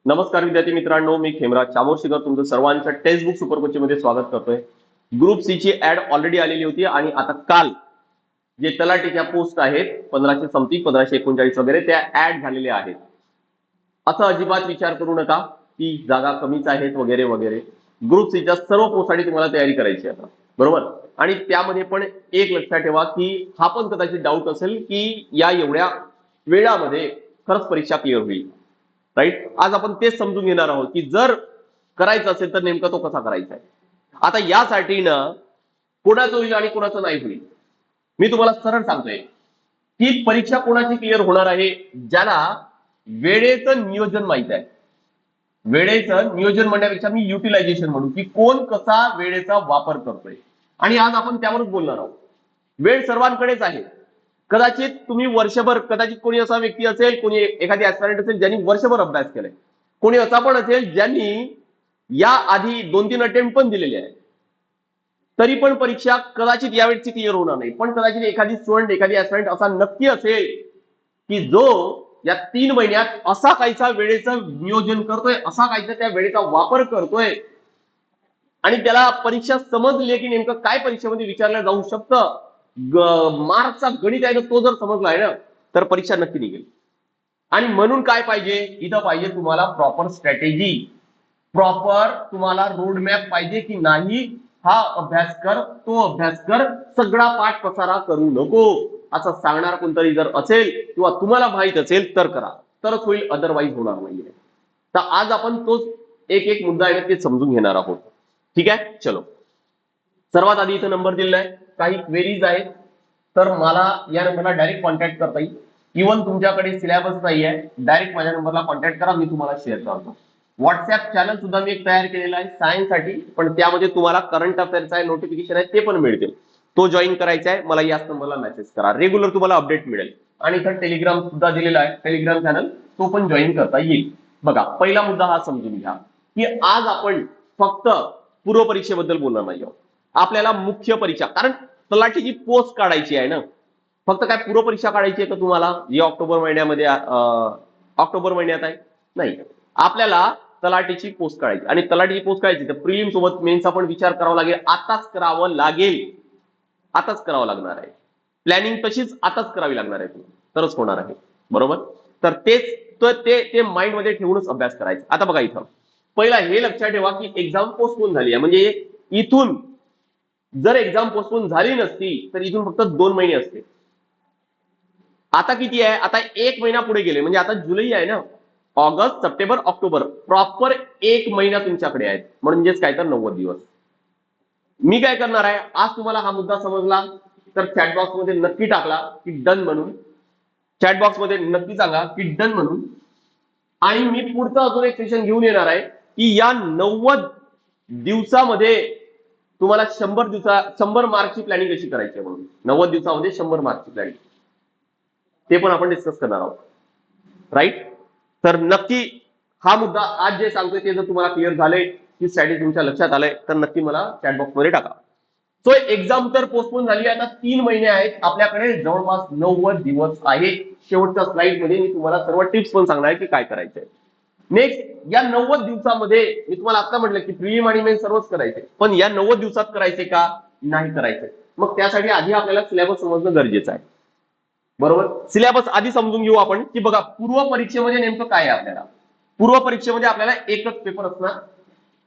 नमस्कार विद्यार्थी मित्रांनो, मी खेमराज चामोर्शीकर तुमचं सर्वांच्या टेक्स्टबुक सुपर कोचिंग मध्ये स्वागत करतोय. ग्रुप सी ची ऍड ऑलरेडी आलेली होती आणि आता काल जे तलाठीच्या पोस्ट आहेत 1500 समथिंग 1539 वगैरे त्या ऍड झालेल्या आहेत. असं अजिबात विचार करू नका की जागा कमीच आहेत वगैरे वगैरे. ग्रुप सीच्या सर्व पोस्टसाठी तुम्हाला तयारी करायची आता, बरोबर. आणि त्यामध्ये पण एक लक्षात ठेवा की हा पण कदाचित डाऊट असेल की या एवढ्या वेळामध्ये खरंच परीक्षा क्लिअर होईल, राईट. आज आपण तेच समजून घेणार आहोत की जर करायचं असेल तर नेमका तो कसा करायचा आहे. आता यासाठी ना कोणाचं होईल आणि कोणाचं नाही होईल मी तुम्हाला सरळ सांगतोय की परीक्षा कोणाची क्लिअर होणार आहे, ज्याला वेळेचं नियोजन माहित आहे. वेळेचं नियोजन म्हणण्यापेक्षा मी युटिलायझेशन म्हणू की कोण कसा वेळेचा वापर करतोय. आणि आज आपण त्यावरच बोलणार आहोत. वेळ सर्वांकडेच आहे. कदाचित तुम्ही वर्षभर, कदाचित कोणी असा व्यक्ती असेल, कोणी एखादी ऍस्पिरंट असेल ज्यांनी वर्षभर अभ्यास केलाय, कोणी असा पण असेल ज्यांनी या आधी 2-3 अटेम्प्ट पण दिलेले आहे, तरी पण परीक्षा कदाचित यावेळची क्लिअर होणार नाही. पण कदाचित एखादी स्टुडंट, एखादी ऍस्पिरंट असा नक्की असेल की जो या 3 महिन्यात असा काहीसा वेळेचं नियोजन करतोय, असा काहीसा त्या वेळेचा वापर करतोय आणि त्याला परीक्षा समजली की नेमकं काय परीक्षेमध्ये विचारलं जाऊ शकतं, मार्कचा गणित आहे तो जर समजला आहे ना तर परीक्षा नक्की निघेल. आणि म्हणून काय पाहिजे, इथं पाहिजे तुम्हाला प्रॉपर स्ट्रॅटेजी, प्रॉपर तुम्हाला रोड मॅप पाहिजे की नाही. हा अभ्यास कर, तो अभ्यास कर, सगळा पाठ पसारा करू नको असं सांगणार कोणतरी जर असेल किंवा तुम्हाला माहित असेल तर करा, तरच होईल, अदरवाईज होणार नाहीये. तर आज आपण तोच एक एक मुद्दा आहे ते समजून घेणार आहोत. ठीक आहे, चलो. सर्वात आधी इथं नंबर दिलेला आहे, काही क्वेरीज आहेत तर मला या नंबरला डायरेक्ट कॉन्टॅक्ट करता येईल. इव्हन तुमच्याकडे सिलेबस नाही आहे, डायरेक्ट माझ्या नंबरला कॉन्टॅक्ट करा, मी तुम्हाला शेअर करतो. व्हॉट्सअप चॅनल सुद्धा मी एक तयार केलेला आहे सायन्स साठी, पण त्यामध्ये तुम्हाला करंट अफेअर्स आहे, नोटिफिकेशन आहे, ते पण मिळतील. तो जॉईन करायचा आहे, मला याच नंबरला मेसेज करा, रेग्युलर तुम्हाला अपडेट मिळेल. आणि इथं टेलिग्राम सुद्धा दिलेला आहे, टेलिग्राम चॅनल, तो पण जॉईन करता येईल. बघा, पहिला मुद्दा हा समजून घ्या की आज आपण फक्त पूर्व परीक्षेबद्दल बोलणार नाही आहोत. आपल्याला मुख्य परीक्षा, कारण तलाठीची पोस्ट काढायची आहे ना, फक्त काय पूर्व परीक्षा काढायची आहे का तुम्हाला जी ऑक्टोबर महिन्यामध्ये ऑक्टोबर महिन्यात आहे, नाही. आपल्याला तलाठीची पोस्ट काढायची आणि तलाठीची पोस्ट काढायची तर प्रिलिम सोबत मेन्सचा पण विचार करावा लागेल. आताच करावं लागेल, आताच करावं लागणार आहे. प्लॅनिंग तशीच आताच करावी लागणार आहे, तरच होणार आहे, बरोबर. तर ते माइंड मध्ये ठेवूनच अभ्यास करायचा. आता बघा, इथं पहिला हे लक्षात ठेवा की एक्झाम पोस्टपोन झाली आहे, म्हणजे इथून जर एक्झाम पोस्टपोन झाली नसती तर इथून फक्त 2 महिने असते. आता किती आहे, आता 1 महिना पुढे गेले, म्हणजे आता जुलै आहे ना, ऑगस्ट, सप्टेंबर, ऑक्टोबर, प्रॉपर 1 महिना तुमच्याकडे आहे, म्हणजेच काय तर 90 दिवस. मी काय करणार आहे, आज तुम्हाला हा मुद्दा समजला तर चॅटबॉक्स मध्ये नक्की टाकला की डन म्हणून, चॅटबॉक्स मध्ये नक्की सांगा की डन म्हणून. आणि मी पुढचं अजून एक सेशन घेऊन येणार आहे की या 90 दिवसामध्ये तुम्हाला 100 मार्कची प्लॅनिंग कशी करायची आहे, म्हणून 90 दिवसामध्ये 100 मार्कची प्लॅनिंग, ते पण आपण डिस्कस करणार आहोत, राईट. तर नक्की हा मुद्दा आज जे सांगतोय ते जर तुम्हाला क्लिअर झाले की स्ट्रॅटेजी तुमच्या लक्षात आलंय तर नक्की मला चॅटबॉक्स मध्ये टाका. सो एक्झाम तर पोस्टपोन झाली आहे, आता 3 महिने आहेत आपल्याकडे, जवळपास 90 दिवस आहेत. शेवटच्या स्लाइड मध्ये मी तुम्हाला सर्व टिप्स पण सांगणार आहे की काय करायचंय. नेक्स्ट, या 90 दिवसामध्ये मी तुम्हाला आता म्हटलं की प्रिलिम आणि मेन सर्वच करायचे, पण या 90 दिवसात करायचे का नाही करायचे, मग त्यासाठी आधी आपल्याला सिलेबस समजणं गरजेचं आहे, बरोबर. सिलेबस आधी समजून घेऊ आपण की बघा पूर्व परीक्षेमध्ये नेमकं काय आहे. आपल्याला पूर्व परीक्षेमध्ये आपल्याला एकच पेपर असणार,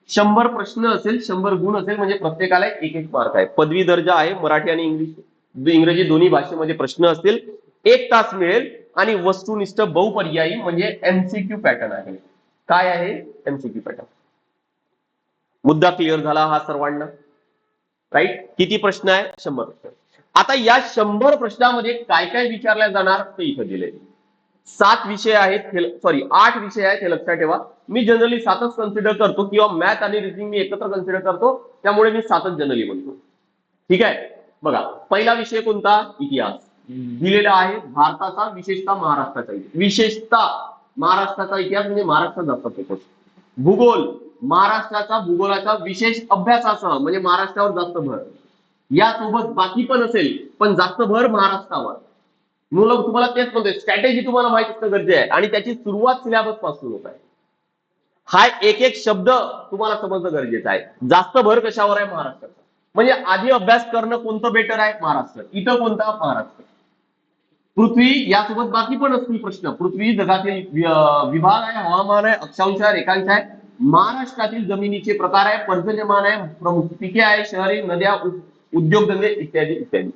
100 प्रश्न असेल, 100 गुण असेल, म्हणजे प्रत्येकाला 1-1 मार्क आहे. पदवी दर्जा आहे, मराठी आणि इंग्रजी दोन्ही भाषेमध्ये प्रश्न असतील, 1 तास मिळेल आणि वस्तुनिष्ठ बहुपर्यायी म्हणजे एमसीक्यू पॅटर्न आहे. काय आहे, एमसीक्यू पॅटर्न. मुद्दा क्लिअर झाला हा सर्वांना, राईट. किती प्रश्न आहे, 100 प्रश्न. आता या 100 प्रश्नामध्ये काय काय विचारल्या जाणार ते इथं दिले. 7 विषय आहेत, सॉरी 8 विषय आहेत, हे लक्षात ठेवा. मी जनरली 7च कन्सिडर करतो, किंवा मॅथ आणि रिझनिंग मी एकत्र कन्सिडर करतो, त्यामुळे मी 7च जनरली म्हणतो. ठीक आहे, बघा पहिला विषय कोणता, इतिहास दिलेला आहे, भारताचा, विशेषतः महाराष्ट्राचा इतिहास, विशेषतः महाराष्ट्राचा इतिहास म्हणजे महाराष्ट्रात जास्त फोकस. भूगोल, महाराष्ट्राचा भूगोलाचा विशेष अभ्यासासह म्हणजे महाराष्ट्रावर जास्त भर, यासोबत बाकी पण असेल पण जास्त भर महाराष्ट्रावर. मुलं तुम्हाला तेच म्हणतोय, स्ट्रॅटेजी तुम्हाला माहिती असणं गरजेचं आहे आणि त्याची सुरुवात सिलेबस पासून होत आहे. हा एक एक शब्द तुम्हाला समजणं गरजेचं आहे. जास्त भर कशावर आहे? महाराष्ट्राचा. म्हणजे आधी अभ्यास करणं कोणतं बेटर आहे? महाराष्ट्र. इथं कोणता? महाराष्ट्र. पृथ्वी यासोबत बाकी पण असतील प्रश्न. पृथ्वी जगातील विभाग आहे, हवामान आहे, अक्षांश आहे, रेखांश आहे. महाराष्ट्रातील जमिनीचे प्रकार आहे, पर्जन्यमान आहे, प्रमुख पिके आहे, शहरी, नद्या, उद्योगधंदे इत्यादी इत्यादी.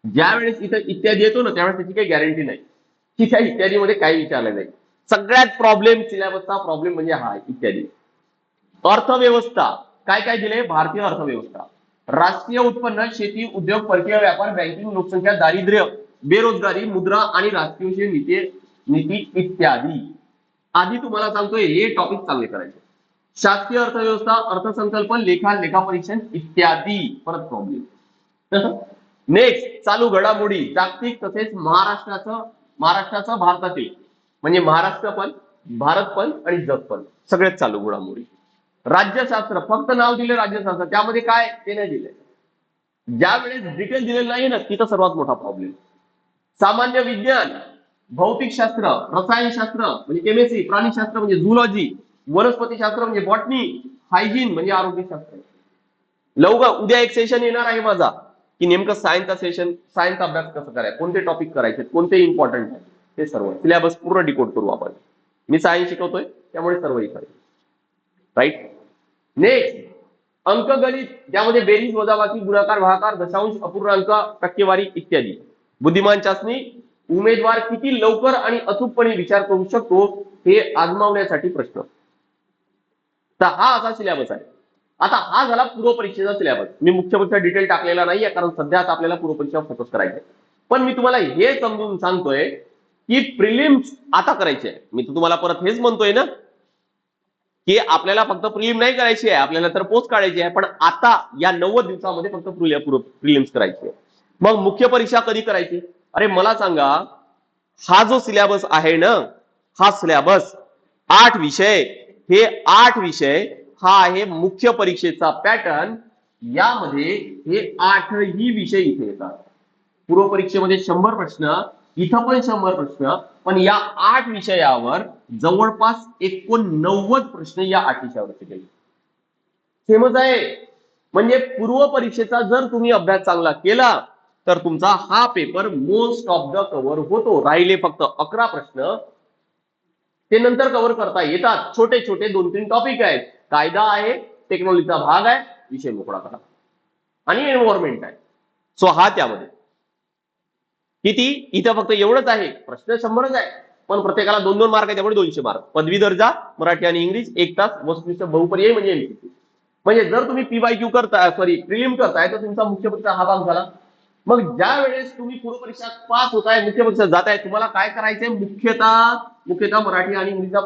ज्यावेळेस इथं इत्यादी येतो ना त्यावेळेस त्याची काही गॅरंटी नाही की त्या इत्यादीमध्ये काही विचारलं नाही. सगळ्यात प्रॉब्लेम सिलेबसचा प्रॉब्लेम म्हणजे हा इत्यादी. अर्थव्यवस्था काय काय दिले? भारतीय अर्थव्यवस्था, राष्ट्रीय उत्पन्न, शेती, उद्योग, परकीय व्यापार, बँकिंग, लोकसंख्या, दारिद्र्य, बेरोजगारी, मुद्रा आणि राष्ट्रीय नीती इत्यादी. आधी तुम्हाला सांगतोय हे टॉपिक चांगले करायचे. शासकीय अर्थव्यवस्था, अर्थसंकल्प, लेखापरीक्षण इत्यादी. परत प्रॉब्लेम. नेक्स्ट चालू घडामोडी, जागतिक तसेच महाराष्ट्राचं भारतातील म्हणजे महाराष्ट्र पण, भारत पण आणि जग पण सगळेच चालू घडामोडी. राज्यशास्त्र फक्त नाव दिले राज्यशास्त्र, त्यामध्ये काय ते नाही दिले. ज्या वेळेस डिटेल दिलेलं नाही ना तिथं सर्वात मोठा प्रॉब्लेम. सामान्य विज्ञान, भौतिकशास्त्र, रसायनशास्त्र म्हणजे केमिस्ट्री, प्राणीशास्त्र म्हणजे झूलॉजी, वनस्पतीशास्त्र म्हणजे बॉटनी, हायजीन म्हणजे आरोग्यशास्त्र. लवकर उद्या एक सेशन येणार आहे माझा की नेमकं सायन्सचा सेशन, सायन्स अभ्यास कसं करायचं, कोणते टॉपिक करायचे, कोणते इम्पॉर्टंट आहे ते सर्व सिलेबस पूर्ण डिकोड करू आपण. मी सायन्स शिकवतोय त्यामुळे सर्व इथे राईट. नेक्स्ट अंकगणित, ज्यामध्ये बेरीज, वजाबाकी, गुणाकार, भागाकार, दशांश, अपूर्णांक, टक्केवारी इत्यादी. बुद्धिमान चाचणी, उमेदवार किती लवकर आणि अचूकपणे विचार करू शकतो हे आजमावण्यासाठी प्रश्न. तर हा असा सिलेबस आहे. आता हा झाला पूर्व परीक्षेचा सिलेबस. मी मुख्य परीक्षा डिटेल टाकलेला नाहीये कारण सध्या आता आपल्याला पूर्व परीक्षा फोकस करायचे. पण मी तुम्हाला हे समजून सांगतोय की प्रिलिम्स आता करायचे आहे. मी तुम्हाला परत हेच म्हणतोय ना की आपल्याला फक्त प्रिलिम नाही करायची आहे, आपल्याला तर पोस्ट काढायची आहे. पण आता या 90 दिवसामध्ये फक्त प्रिलिम्स करायची आहे. मग मुख्य परीक्षा कधी करायची? अरे मला सांगा, हा जो सिलेबस आहे ना, हा सिलेबस 8 विषय, हे 8 विषय हा आहे मुख्य परीक्षेचा पॅटर्न. यामध्ये हे 8ही विषय इथे येतात. पूर्व परीक्षेमध्ये 100 प्रश्न, इथं पण 100 प्रश्न, पण या 8 विषयावर जवळपास 89 प्रश्न या 8 विषयावरती केले. सेमच आहे. म्हणजे पूर्व परीक्षेचा जर तुम्ही अभ्यास चांगला केला तर तुमचा हा paper most of the cover होतो. राहिले फक्त 11 प्रश्न, ते नंतर कव्हर करता येतात. छोटे छोटे 2-3 टॉपिक आहेत. कायदा आहे, टेक्नॉलॉजीचा भाग आहे, विषय मोकळा करा, आणि एन्व्हायरमेंट आहे. सो हा त्यामध्ये किती, इथं फक्त एवढंच आहे. प्रश्न 100च आहे पण प्रत्येकाला 2-2 मार्क आहे, त्यामुळे 200 मार्क. पदवी दर्जा मराठी आणि इंग्लिश 1 तास, वस्तुनिष्ठ बहुपर्यायी म्हणजे एमसीक्यू. म्हणजे जर तुम्ही पीवायक्यू करताय, प्रिलिम करताय, तर तुमचा मुख्य परीक्षा हा भाग झाला. मग ज्या वेळेस तुम्ही पूर्व परीक्षा पास होताय, मुख्य परीक्षेत जाताय, तुम्हाला काय करायचंय? मुख्यतः मराठी आणि इंग्लिशचा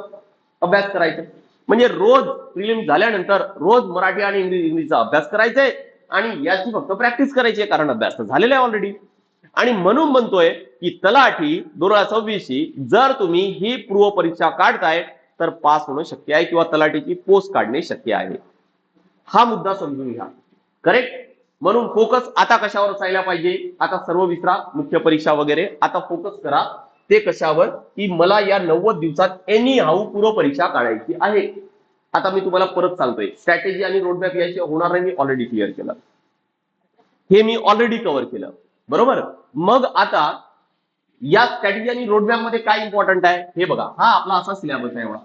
अभ्यास करायचा. म्हणजे रोज प्रिलिम झाल्यानंतर रोज मराठी आणि इंग्लिशचा अभ्यास करायचा आणि याची फक्त प्रॅक्टिस करायची आहे कारण अभ्यास तर झालेला आहे ऑलरेडी. आणि म्हणून म्हणतोय की तलाठी 2026 जर तुम्ही ही पूर्व परीक्षा काढताय तर पास होणं शक्य आहे किंवा तलाठीची पोस्ट काढणे शक्य आहे. हा मुद्दा समजून घ्या. करेक्ट. म्हणून फोकस आता कशावर असायला पाहिजे? आता सर्व विसरा, मुख्य परीक्षा वगैरे. आता फोकस करा ते कशावर, की मला या 90 दिवसात एनी हाऊ पूर्व परीक्षा काढायची आहे. आता मी तुम्हाला परत सांगतोय, स्ट्रॅटेजी आणि रोडमॅप याची होणार नाही, मी ऑलरेडी क्लिअर केलं. हे मी ऑलरेडी कव्हर केलं, बरोबर. मग आता या स्ट्रॅटेजी आणि रोडमॅप मध्ये काय इम्पॉर्टंट आहे हे बघा. हा आपला असा सिलेबस आहे एवढा.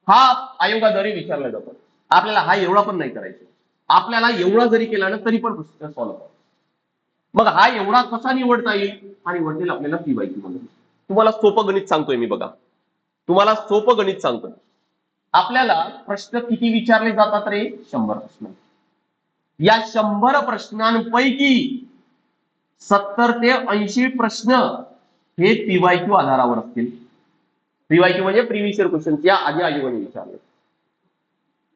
हा आयोगाद्वारे विचारला जातो. आपल्याला हा एवढा पण नाही करायचा. आपल्याला एवढा जरी केला ना तरी पण प्रश्न सॉल्व्ह होतो. मग हा एवढा कसा निवडता येईल? हा निवडतील आपल्याला पीवायक्यू म्हणून. तुम्हाला सोपं गणित सांगतोय मी बघा, तुम्हाला सोपं गणित सांगतोय. आपल्याला प्रश्न किती विचारले जातात रे? 100 प्रश्न. या 100 प्रश्नांपैकी 70 ते 80 प्रश्न हे पीवायक्यू आधारावर असतील. पीवायक्यू म्हणजे प्रिव्हियस इयर क्वेश्चन, या आधी आयोगाने विचारले.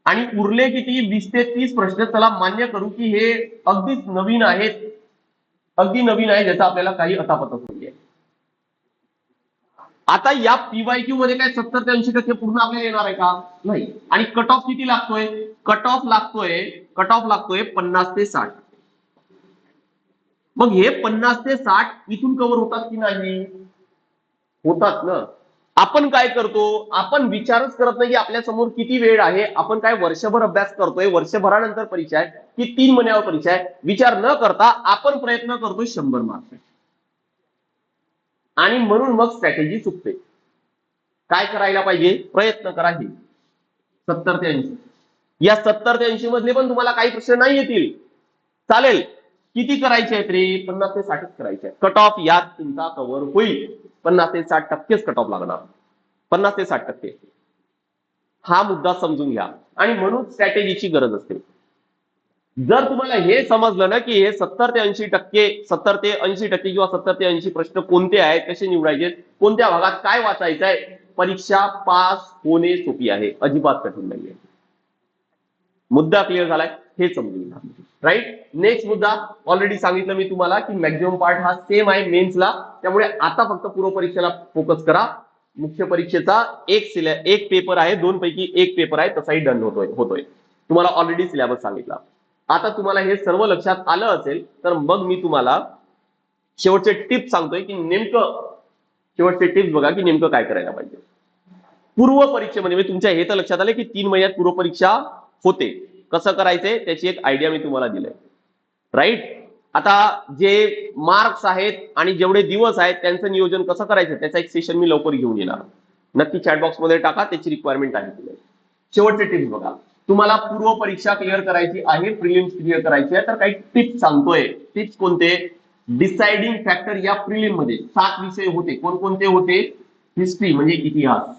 आणि उरले किती? 20 ते 30 प्रश्न. चला मान्य करू की हे अगदीच नवीन आहेत, अगदी नवीन आहे, ज्याचा आपल्याला काही अतापतच नाहीये. आता या पीवायक्यू मध्ये काय 70 ते 80% पूर्ण आपल्याला येणार आहे का? नाही. आणि कट ऑफ किती लागतोय? कट ऑफ लागतोय 50 ते 60. मग हे 50 ते 60 इथून कव्हर होतात की नाही? होतात ना. आपण काय करतो, आपण विचारच करत नाही की आपल्या समोर किती वेळ आहे, आपण काय वर्षभर अभ्यास करतोय, वर्षभरानंतर परीक्षा आहे की 3 महिन्यावर परीक्षा आहे, विचार न करता आपण प्रयत्न करतोय 100 मार्क्स, आणि म्हणून मग स्ट्रॅटेजी चुकते. काय करायला पाहिजे, प्रयत्न करा. हे 70 ते 80, या 70 ते 80 मधले पण तुम्हाला काही प्रश्न नाही येतील, चालेल. किती करायचे आहेत रे, 50 ते 60 करायचे आहेत. कट ऑफ यात तुमचा कव्हर होईल, 50 ते 60% कट ऑफ लागणार, 50 ते 60%. हा मुद्दा समजून घ्या, आणि म्हणून स्ट्रॅटेजीची गरज असते. जर तुम्हाला हे समजलं ना की हे 70 ते 80%, 70 ते 80% किंवा 70 ते 80 प्रश्न कोणते आहेत, कसे निवडायचे, कोणत्या भागात काय वाचायचं आहे, परीक्षा पास होणे सोपी आहे, अजिबात कठीण नाहीये. मुद्दा क्लिअर झालाय, हे समजून घ्या. राईट. नेक्स्ट मुद्दा ऑलरेडी सांगितलं मी तुम्हाला की मॅक्झिमम पार्ट हा सेम आहे मेन्सला, त्यामुळे आता फक्त पूर्व परीक्षेला फोकस करा. मुख्य परीक्षेचा एक पेपर आहे, 2 पैकी 1 पेपर आहे, तसाही डन होतोय. तुम्हाला ऑलरेडी सिलेबस सांगितला. आता तुम्हाला हे सर्व लक्षात आलं असेल तर मग मी तुम्हाला शेवटचे टिप्स सांगतोय की नेमकं, शेवटचे टिप्स बघा की नेमकं काय करायला पाहिजे पूर्व परीक्षेमध्ये. तुमच्या हे तर लक्षात आलं की 3 महिन्यात पूर्व परीक्षा होते, कसं करायचंय त्याची एक आयडिया मी तुम्हाला दिलंय. राईट. आता जे मार्क्स आहेत आणि जेवढे दिवस आहेत त्यांचं नियोजन कसं करायचं त्याचा एक सेशन मी लवकर घेऊन येणार, नक्की चॅट बॉक्स मध्ये टाका, त्याची रिक्वायरमेंट आहे. शेवटचे टिप्स बघा, तुम्हाला पूर्व परीक्षा क्लिअर करायची आहे, प्रिलिम्स क्लिअर करायची आहे, तर काही टिप्स सांगतोय. टिप्स कोणते, डिसाइडिंग फॅक्टर या प्रिलिम मध्ये 7 विषय होते. कोणकोणते होते, हिस्ट्री म्हणजे इतिहास,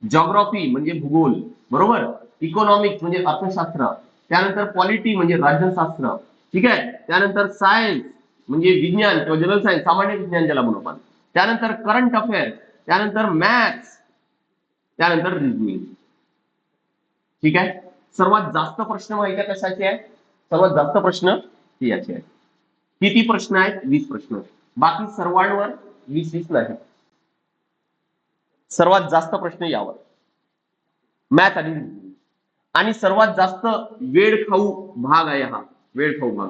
जॉग्राफी म्हणजे भूगोल, बरोबर, इकॉनॉमिक्स म्हणजे अर्थशास्त्र, त्यानंतर पॉलिटी म्हणजे राज्यशास्त्र, ठीक आहे, त्यानंतर सायन्स म्हणजे विज्ञान किंवा जनरल सायन्स, सामान्य विज्ञान ज्याला म्हणू आपण, त्यानंतर करंट अफेअर्स, त्यानंतर मॅथ्स, त्यानंतर रिजनिंग. ठीक आहे. सर्वात जास्त प्रश्न माहिती आहे कशाचे आहे, सर्वात जास्त प्रश्न याचे आहेत. किती प्रश्न आहेत, 20 प्रश्न. बाकी सर्वांवर 20 नाही, सर्वात जास्त प्रश्न यावर, मॅथ आणि रिजनिंग. आणि सर्वात जास्त वेळ खाऊ भाग आहे हा, वेळ खाऊ भाग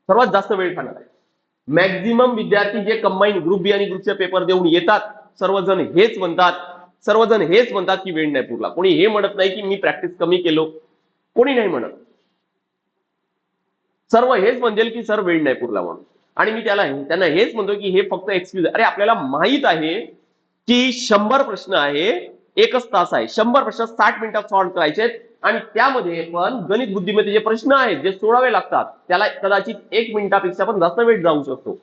सर्वात जास्त वेळ खाणार आहे. मॅक्झिमम विद्यार्थी जे कंबाईन ग्रुप बी आणि ग्रुपचे पेपर देऊन येतात, सर्वजण हेच म्हणतात की वेळ नाही पुरला. कोणी हे म्हणत नाही की मी प्रॅक्टिस कमी केलो, कोणी नाही म्हणत, सर्व हेच म्हणेल की सर वेळ नाही पुरला म्हणून. आणि मी त्यांना हेच म्हणतो की हे फक्त एक्सक्यूज. अरे आपल्याला माहित आहे की 100 प्रश्न आहे, एकच तास आहे, 100 प्रश्न 60 मिनिटात सॉल्व्ह करायचे, आणि त्यामध्ये पण गणित बुद्धिमत्तेचे प्रश्न आहेत जे सोडावे लागतात, त्याला कदाचित 1 मिनिटापेक्षा पण जास्त वेळ जाऊ शकतो,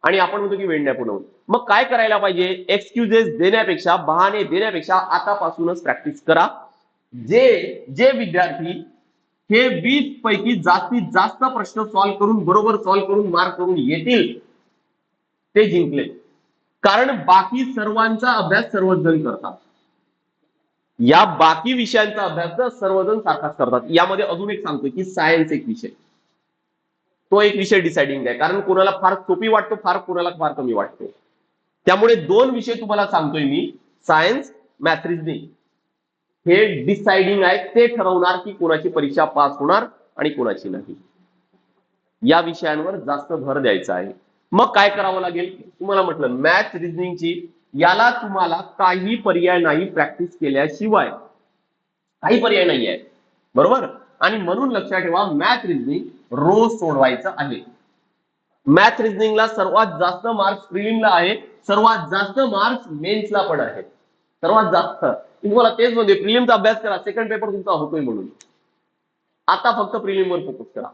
आणि आपण म्हणतो की वेळ नाही पूर्ण. मग काय करायला पाहिजे, एक्सक्युजेस देण्यापेक्षा, बहाणे देण्यापेक्षा आतापासूनच प्रॅक्टिस करा. जे विद्यार्थी हे 20 पैकी जास्तीत जास्त प्रश्न सॉल्व्ह करून, बरोबर सॉल्व्ह करून, मार्क करून येतील ते जिंकले. कारण बाकी सर्वांचा अभ्यास सर्वजण करतात, या बाकी विषयांचा अभ्यास सर्वजण सारखाच करतात. यामध्ये अजून एक सांगतो की सायन्स एक विषय, तो एक विषय डिसाइडिंग आहे, कारण कोणाला फार सोपी वाटतो, कोणाला फार कमी वाटतो. त्यामुळे 2 विषय तुम्हाला सांगतोय मी, सायन्स, मॅथ, रिजनिंग, हे डिसाइडिंग आहे, ते ठरवणार की कोणाची परीक्षा पास होणार आणि कोणाची नाही. या विषयांवर जास्त भर द्यायचा आहे. मग काय करावं लागेल, तुम्हाला म्हटलं मॅथ रिजनिंगची, याला तुम्हाला काही पर्याय नाही प्रॅक्टिस केल्याशिवाय, काही पर्याय नाही आहे, बरोबर. आणि म्हणून लक्षात ठेवा, मॅथ रिजनिंग रोज सोडवायचं आहे. मॅथ रिजनिंगला सर्वात जास्त मार्क्स प्रिलिमला आहे, सर्वात जास्त मार्क्स मेन्सला पण आहे, सर्वात जास्त. तुम्हाला तेच म्हणते, प्रिलिमचा अभ्यास करा, सेकंड पेपर तुमचा होतोय म्हणून. आता फक्त प्रिलिमवर फोकस करा.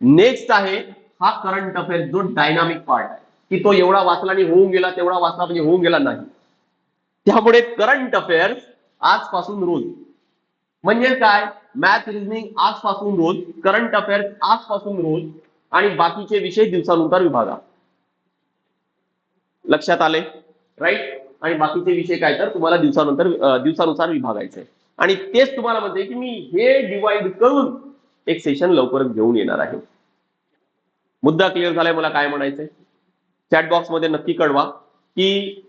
नेक्स्ट आहे हा करंट अफेअर्स, जो डायनामिक पार्ट आहे, की तो एवढा वाचला आणि होऊन गेला, तेवढा वाचला म्हणजे होऊन गेला नाही. त्यामुळे करंट अफेअर्स आजपासून रोज, म्हणजे काय, मॅथ रिजनिंग आजपासून रोज, करंट अफेअर्स आजपासून रोज, आणि बाकीचे विषय दिवसानुसार विभागा. लक्षात आले, राईट. आणि बाकीचे विषय काय तर तुम्हाला दिवसानुसार विभागायचे, आणि तेच तुम्हाला म्हणते की मी हे डिवाइड करून एक सेशन लवकरच घेऊन येणार आहे. मुद्दा क्लिअर झालाय, मला काय म्हणायचंय चॅट बॉक्स मध्ये नक्की कळवा की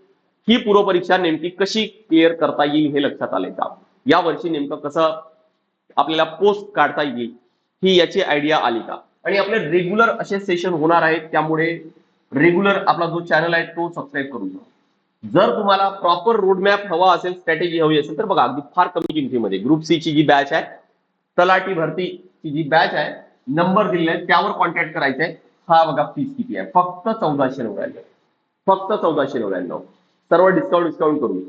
ही पूर्व परीक्षा नेमकी कशी क्लिअर करता येईल, हे लक्षात आलंय का, या वर्षी नेमकं कसं आपल्याला पोस्ट काढता येईल ही याची आयडिया आली का. आणि आपले रेग्युलर असे सेशन होणार आहेत, त्यामुळे रेग्युलर आपला जो चॅनल आहे तो सबस्क्राईब करून घ्या. जर तुम्हाला प्रॉपर रोडमॅप हवा असेल, स्ट्रॅटेजी हवी असेल, तर बघा अगदी फार कमी किमतीमध्ये ग्रुप सी ची जी बॅच आहे, तलाठी भरतीची जी बॅच आहे, नंबर दिलेले आहेत त्यावर कॉन्टॅक्ट करायचा आहे. हा बघा फीस किती आहे, फक्त 1499, फक्त 1499. सर्व डिस्काउंट करून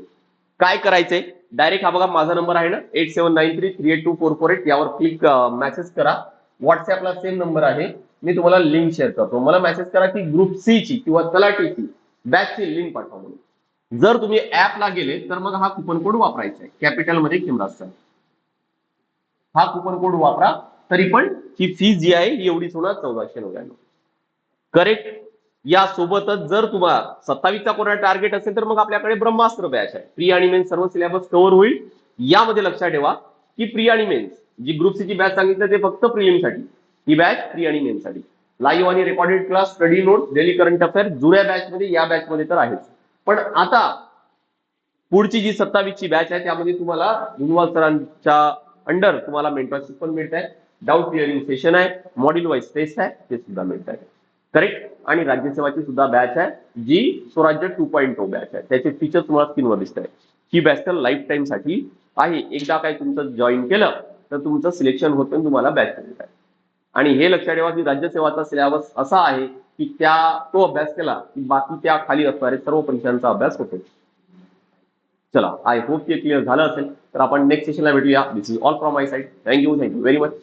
काय करायचंय, डायरेक्ट हा बघा माझा नंबर आहे ना 8793382448, यावर क्लिक मेसेज करा. व्हॉट्सअपला सेम नंबर आहे, मी तुम्हाला लिंक शेअर करतो. मला मेसेज करा की ग्रुप सी ची किंवा तलाठीची बॅचची लिंक पाठवा म्हणून. जर तुम्ही ऍपला गेले तर मग हा कुपन कोड वापरायचा आहे, कॅपिटल मध्ये किमराजचा. हा कुपन कोड वापरा, तरी पण ही फीस जी आहे ही एवढीच होणार 1499. करेक्ट. यासोबतच जर तुम्हाला 27चा कोणा टार्गेट असेल तर मग आपल्याकडे ब्रह्मास्त्र बॅच आहे. प्री आणि मेन्स सर्व सिलेबस कव्हर होईल. यामध्ये लक्षात ठेवा की प्री आणि मेन्स जी ग्रुप सी ची बॅच सांगितलं ते फक्त प्रिलिमसाठी, ही बॅच प्री आणि मेन्स साठी. लाईव्ह आणि recorded class, study note, daily current affair जुन्या बॅच मध्ये, या बॅच मध्ये तर आहेच. पण आता पुढची जी 27ची बॅच आहे त्यामध्ये तुम्हाला गुणवाल सरांच्या अंडर तुम्हाला मेंटरशिप पण मिळत आहे, डाऊट क्लिअरिंग सेशन आहे, मॉड्यूल वाईज टेस्ट आहे, ते सुद्धा मिळत आहे. करेक्ट. आणि राज्यसेवाची सुद्धा बॅच आहे जी स्वराज्य 2.0 बॅच आहे. त्याचे फीचर तुम्हाला स्क्रीनवर दिसत आहे. ही बॅच तर लाईफ टाईम साठी आहे. एकदा काय तुमचं जॉईन केलं तर तुमचं सिलेक्शन होतं, तुम्हाला बॅच मिळत आहे. आणि हे लक्षात ठेवा की राज्यसेवाचा सिलेबस असा आहे की तो अभ्यास केला की बाकी त्या खाली असणारे सर्व परीक्षांचा अभ्यास होतो. चला, आय होप ते क्लिअर झालं असेल. तर आपण नेक्स्ट सेशनला भेटूया. This is all from my side. Thank you very much.